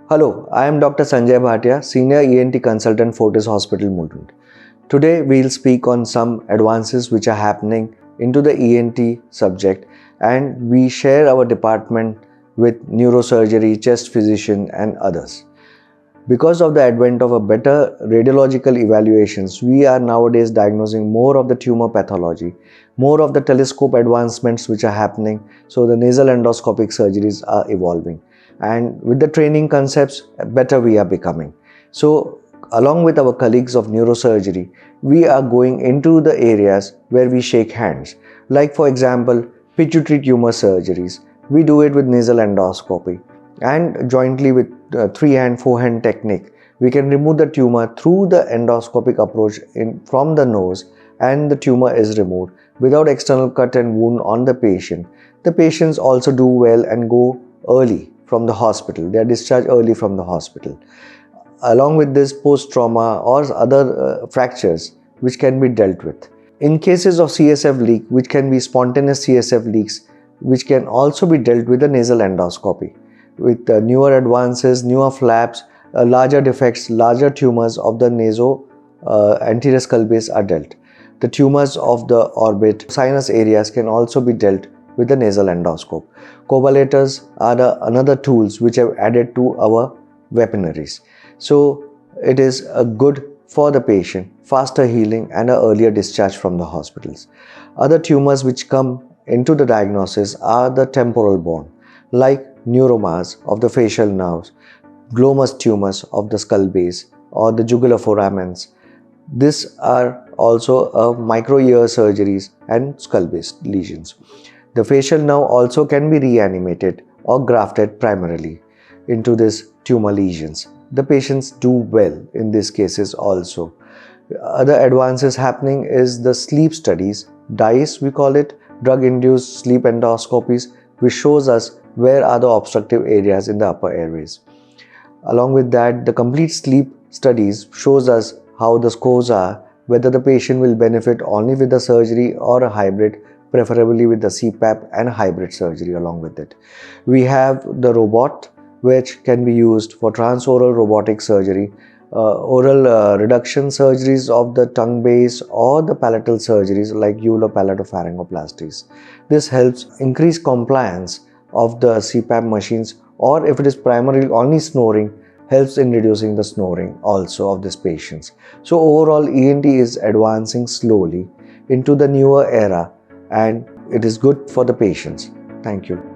Hello, I am Dr. Sanjay Bhatia, Senior ENT Consultant, Fortis Hospital Mulund. Today we will speak on some advances which are happening into the ENT subject, and we share our department with neurosurgery, chest physician and others. Because of the advent of a better radiological evaluations, we are nowadays diagnosing more of the tumor pathology, more of the telescope advancements which are happening, so the nasal endoscopic surgeries are evolving. And with the training concepts, better we are becoming. So along with our colleagues of neurosurgery, we are going into the areas where we shake hands. Like for example, pituitary tumor surgeries. We do it with nasal endoscopy, and jointly with 3-hand, 4-hand technique, we can remove the tumor through the endoscopic approach from the nose, and the tumor is removed without external cut and wound on the patient. The patients also do well and go early from the hospital. They are discharged early from the hospital. Along with this, post-trauma or other fractures which can be dealt with. In cases of CSF leak, which can be spontaneous CSF leaks, which can also be dealt with the nasal endoscopy. With newer advances, newer flaps, larger defects, larger tumors of the anterior skull base are dealt. The tumors of the orbit, sinus areas can also be dealt with the nasal endoscope. Covalators are another tools which have added to our weaponaries. So it is good for the patient, faster healing and an earlier discharge from the hospitals. Other tumors which come into the diagnosis are the temporal bone, like neuromas of the facial nerves, glomus tumors of the skull base, or the jugular foramens. These are also micro ear surgeries and skull base lesions. The facial nerve also can be reanimated or grafted primarily into these tumor lesions. The patients do well in these cases also. Other advances happening is the sleep studies, DICE we call it, drug-induced sleep endoscopies, which shows us where are the obstructive areas in the upper airways. Along with that, the complete sleep studies shows us how the scores are, whether the patient will benefit only with the surgery or a hybrid, preferably with the CPAP and hybrid surgery along with it. We have the robot, which can be used for transoral robotic surgery, oral reduction surgeries of the tongue base, or the palatal surgeries like uvulopalatopharyngoplasties. This helps increase compliance of the CPAP machines, or if it is primarily only snoring, helps in reducing the snoring also of these patients. So overall, ENT is advancing slowly into the newer era, and it is good for the patients. Thank you.